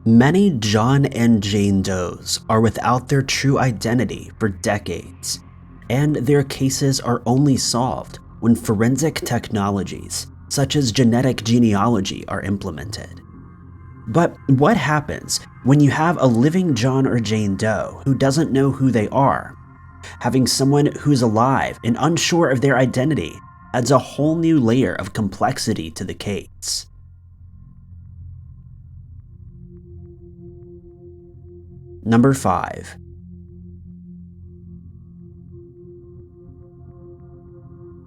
Many John and Jane Does are without their true identity for decades, and their cases are only solved when forensic technologies such as genetic genealogy are implemented. But what happens when you have a living John or Jane Doe who doesn't know who they are? Having someone who's alive and unsure of their identity adds a whole new layer of complexity to the case. Number 5.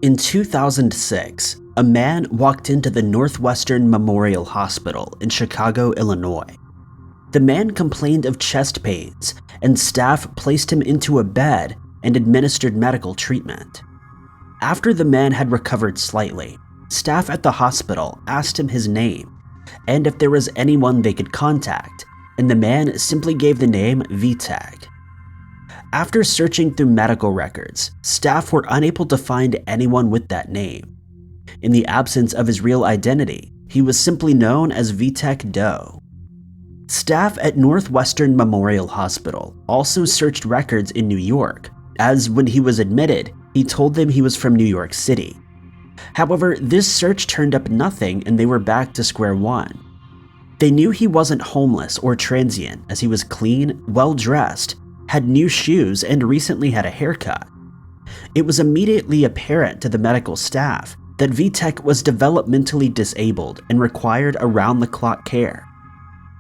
In 2006, a man walked into the Northwestern Memorial Hospital in Chicago, Illinois. The man complained of chest pains, and staff placed him into a bed and administered medical treatment. After the man had recovered slightly, staff at the hospital asked him his name and if there was anyone they could contact, and the man simply gave the name Vtek. After searching through medical records, staff were unable to find anyone with that name. In the absence of his real identity, he was simply known as Vtek Doe. Staff at Northwestern Memorial Hospital also searched records in New York, as when he was admitted, he told them he was from New York City. However, this search turned up nothing and they were back to square one. They knew he wasn't homeless or transient, as he was clean, well-dressed, had new shoes, and recently had a haircut. It was immediately apparent to the medical staff that Vtek was developmentally disabled and required around-the-clock care.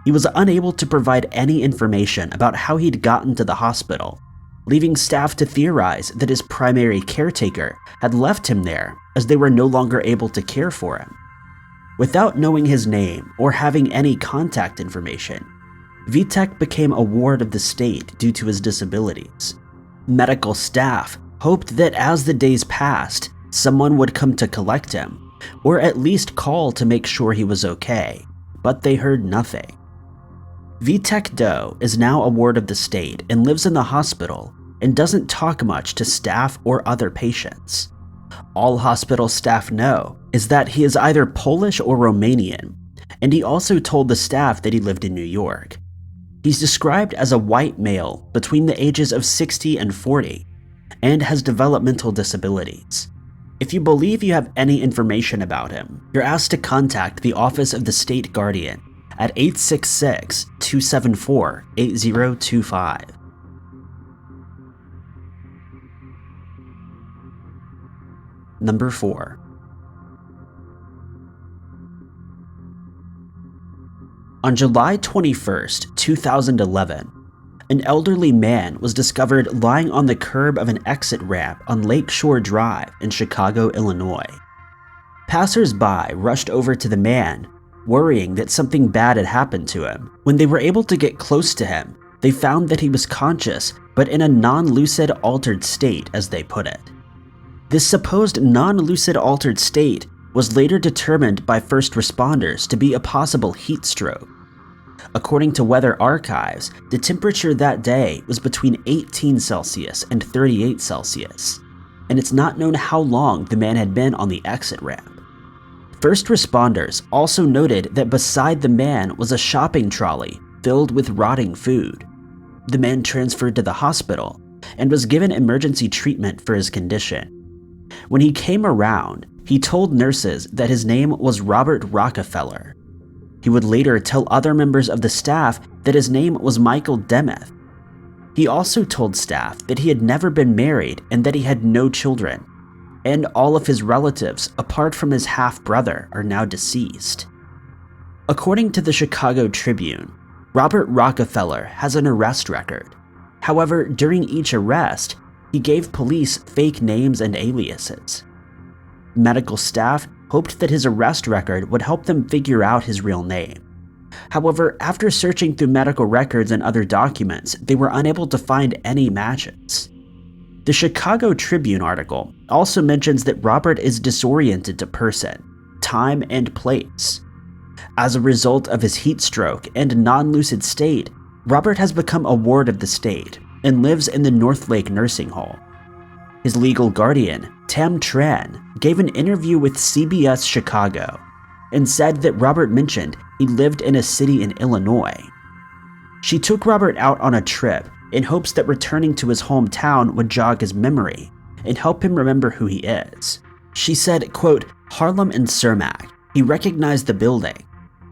He was unable to provide any information about how he'd gotten to the hospital, leaving staff to theorize that his primary caretaker had left him there as they were no longer able to care for him. Without knowing his name or having any contact information, Vtek became a ward of the state due to his disabilities. Medical staff hoped that as the days passed, someone would come to collect him, or at least call to make sure he was okay, but they heard nothing. Vtek Doe is now a ward of the state and lives in the hospital and doesn't talk much to staff or other patients. All hospital staff know is that he is either Polish or Romanian, and he also told the staff that he lived in New York. He's described as a white male between the ages of 60 and 40, and has developmental disabilities. If you believe you have any information about him, you're asked to contact the Office of the State Guardian at 866-274-8025. Number 4. On July 21st, 2011, an elderly man was discovered lying on the curb of an exit ramp on Lakeshore Drive in Chicago, Illinois. Passers-by rushed over to the man, worrying that something bad had happened to him. When they were able to get close to him, they found that he was conscious, but in a non-lucid altered state, as they put it. This supposed non-lucid altered state was later determined by first responders to be a possible heat stroke. According to weather archives, the temperature that day was between 18 Celsius and 38 Celsius, and it's not known how long the man had been on the exit ramp. First responders also noted that beside the man was a shopping trolley filled with rotting food. The man transferred to the hospital and was given emergency treatment for his condition. When he came around, he told nurses that his name was Robert Rockefeller. He would later tell other members of the staff that his name was Michael Demuth. He also told staff that he had never been married and that he had no children, and all of his relatives, apart from his half-brother, are now deceased. According to the Chicago Tribune, Robert Rockefeller has an arrest record. However, during each arrest, he gave police fake names and aliases. Medical staff hoped that his arrest record would help them figure out his real name. However, after searching through medical records and other documents, they were unable to find any matches. The Chicago Tribune article also mentions that Robert is disoriented to person, time, and place. As a result of his heat stroke and non-lucid state, Robert has become a ward of the state and lives in the North Lake Nursing Home. His legal guardian, Tam Tran, gave an interview with CBS Chicago and said that Robert mentioned he lived in a city in Illinois, She took Robert out on a trip in hopes that returning to his hometown would jog his memory and help him remember who he is. She said, quote, "Harlem and Cermak. He recognized the building.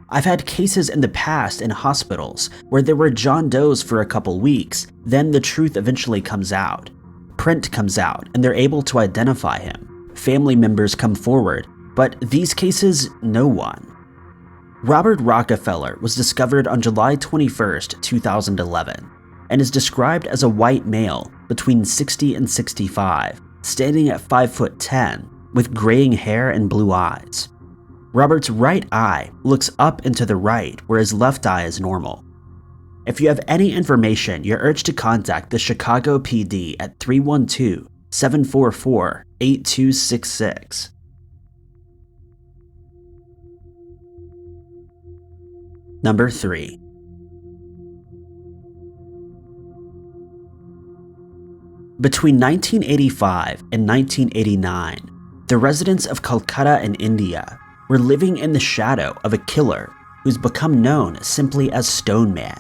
I've had cases in the past in hospitals where there were John Does for a couple weeks, then the truth eventually comes out. Print comes out and they're able to identify him. Family members come forward, but these cases, no one." Robert Rockefeller was discovered on July 21st, 2011, and is described as a white male between 60 and 65, standing at 5'10", with graying hair and blue eyes. Robert's right eye looks up and to the right, where his left eye is normal. If you have any information, you're urged to contact the Chicago PD at 312-744-8266. Number 3. Between 1985 and 1989, the residents of Calcutta in India were living in the shadow of a killer who's become known simply as Stone Man.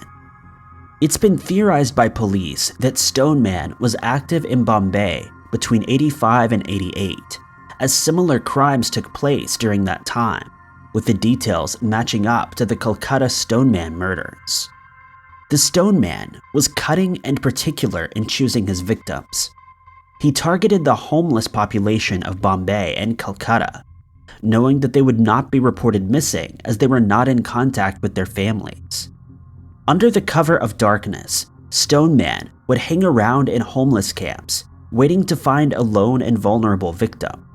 It's been theorized by police that Stone Man was active in Bombay between 85 and 88, as similar crimes took place during that time, with the details matching up to the Calcutta Stone Man murders. The Stone Man was cutting and particular in choosing his victims. He targeted the homeless population of Bombay and Calcutta, knowing that they would not be reported missing as they were not in contact with their families. Under the cover of darkness, Stone Man would hang around in homeless camps, waiting to find a lone and vulnerable victim.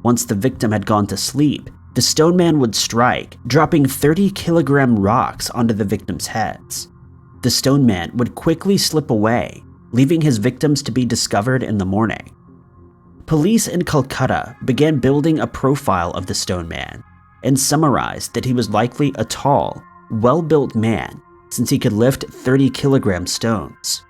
Once the victim had gone to sleep, the Stone Man would strike, dropping 30-kilogram rocks onto the victims' heads. The Stone Man would quickly slip away, leaving his victims to be discovered in the morning. Police in Calcutta began building a profile of the Stone Man and summarized that he was likely a tall, well-built man since he could lift 30-kilogram stones.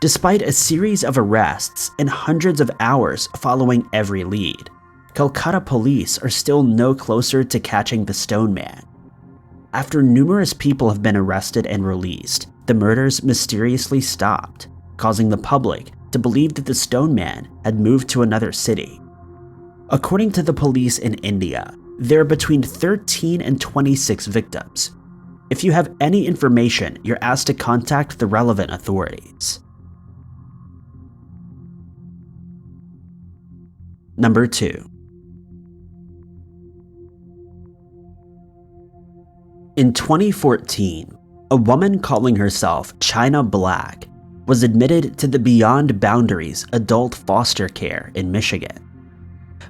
Despite a series of arrests and hundreds of hours following every lead, Calcutta police are still no closer to catching the Stone Man. After numerous people have been arrested and released, the murders mysteriously stopped, causing the public to believe that the Stone Man had moved to another city. According to the police in India, there are between 13 and 26 victims. If you have any information, you're asked to contact the relevant authorities. Number 2. In 2014, a woman calling herself China Black was admitted to the Beyond Boundaries adult foster care in Michigan.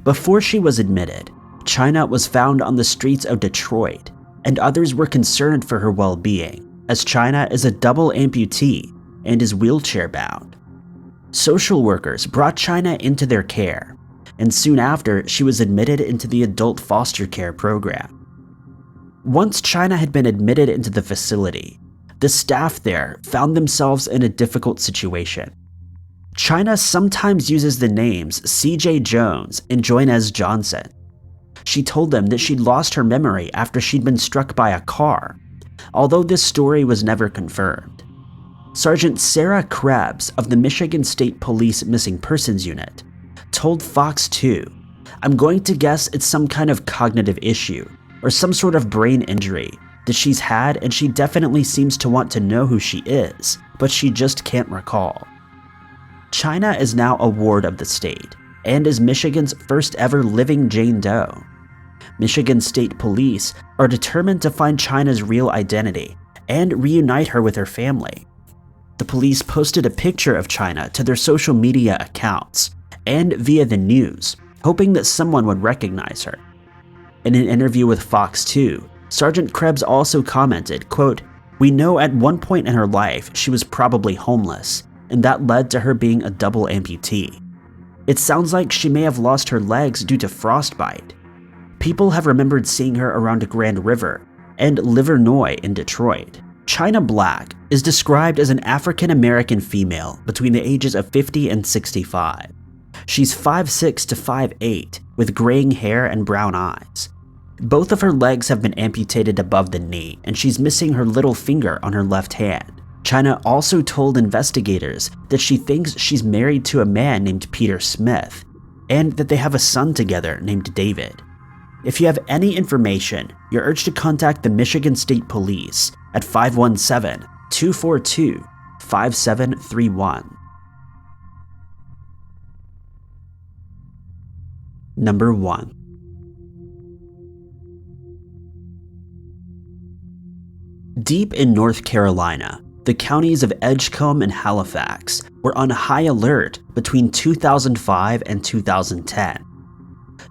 Before she was admitted, China was found on the streets of Detroit, and others were concerned for her well-being, as China is a double amputee and is wheelchair-bound. Social workers brought China into their care, and soon after, she was admitted into the adult foster care program. Once China had been admitted into the facility, the staff there found themselves in a difficult situation. China sometimes uses the names CJ Jones and Joynez Johnson. She told them that she'd lost her memory after she'd been struck by a car, although this story was never confirmed. Sergeant Sarah Krebs of the Michigan State Police Missing Persons Unit told Fox 2, "I'm going to guess it's some kind of cognitive issue or some sort of brain injury that she's had, and she definitely seems to want to know who she is, but she just can't recall." China is now a ward of the state and is Michigan's first ever living Jane Doe. Michigan State Police are determined to find China's real identity and reunite her with her family. The police posted a picture of China to their social media accounts and via the news, hoping that someone would recognize her. In an interview with Fox 2, Sergeant Krebs also commented, quote, "We know at one point in her life she was probably homeless, and that led to her being a double amputee. It sounds like she may have lost her legs due to frostbite. People have remembered seeing her around Grand River and Livernois in Detroit." China Black is described as an African-American female between the ages of 50 and 65. She's 5'6" to 5'8", with graying hair and brown eyes. Both of her legs have been amputated above the knee, and she's missing her little finger on her left hand. China also told investigators that she thinks she's married to a man named Peter Smith, and that they have a son together named David. If you have any information, you're urged to contact the Michigan State Police at 517-242-5731. Number 1. Deep in North Carolina, the counties of Edgecombe and Halifax were on high alert between 2005 and 2010.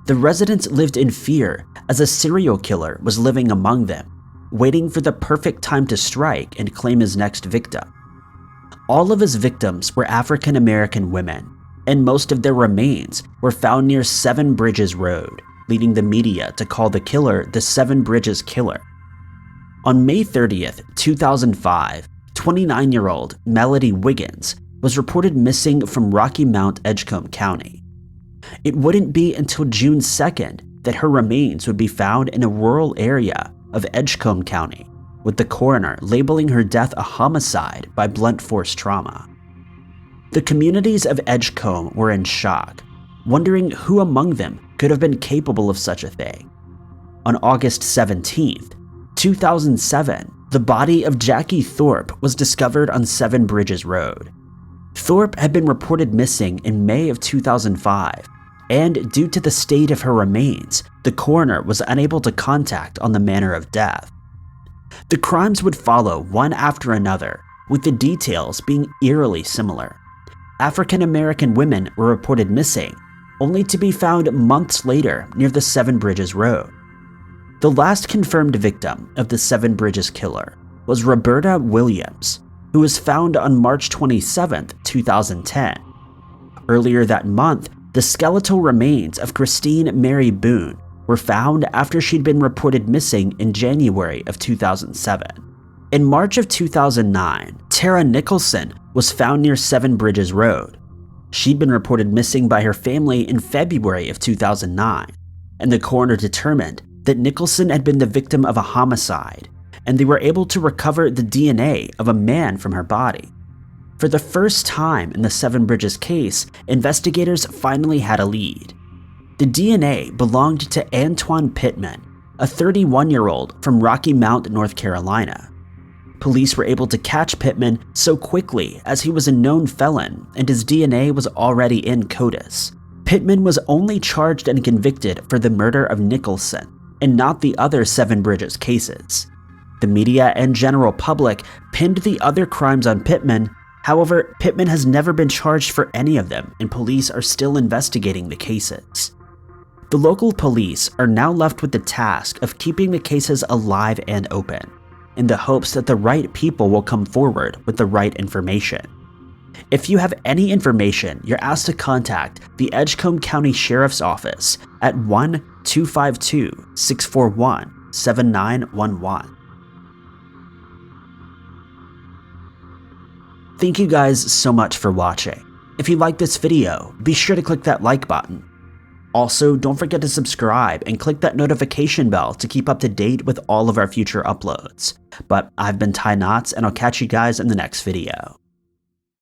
The residents lived in fear as a serial killer was living among them, waiting for the perfect time to strike and claim his next victim. All of his victims were African American women, and most of their remains were found near Seven Bridges Road, leading the media to call the killer the Seven Bridges Killer. On May 30th, 2005, 29-year-old Melody Wiggins was reported missing from Rocky Mount, Edgecombe County. It wouldn't be until June 2nd that her remains would be found in a rural area of Edgecombe County, with the coroner labeling her death a homicide by blunt force trauma. The communities of Edgecombe were in shock, wondering who among them could have been capable of such a thing. On August 17th, 2007, the body of Jackie Thorpe was discovered on Seven Bridges Road. Thorpe had been reported missing in May of 2005, and due to the state of her remains, the coroner was unable to contact on the manner of death. The crimes would follow one after another, with the details being eerily similar. African American women were reported missing, only to be found months later near the Seven Bridges Road. The last confirmed victim of the Seven Bridges killer was Roberta Williams, who was found on March 27, 2010. Earlier that month, the skeletal remains of Christine Mary Boone were found after she'd been reported missing in January of 2007. In March of 2009, Tara Nicholson was found near Seven Bridges Road. She'd been reported missing by her family in February of 2009, and the coroner determined that Nicholson had been the victim of a homicide, and they were able to recover the DNA of a man from her body. For the first time in the Seven Bridges case, investigators finally had a lead. The DNA belonged to Antoine Pittman, a 31-year-old from Rocky Mount, North Carolina. Police were able to catch Pittman so quickly as he was a known felon and his DNA was already in CODIS. Pittman was only charged and convicted for the murder of Nicholson, and not the other Seven Bridges cases. The media and general public pinned the other crimes on Pittman. However, Pittman has never been charged for any of them, and police are still investigating the cases. The local police are now left with the task of keeping the cases alive and open, in the hopes that the right people will come forward with the right information. If you have any information, you're asked to contact the Edgecombe County Sheriff's Office at 1-252-641-7911. Thank you guys so much for watching. If you liked this video, be sure to click that like button. Also, don't forget to subscribe and click that notification bell to keep up to date with all of our future uploads. But I've been Ty Knotts, and I'll catch you guys in the next video.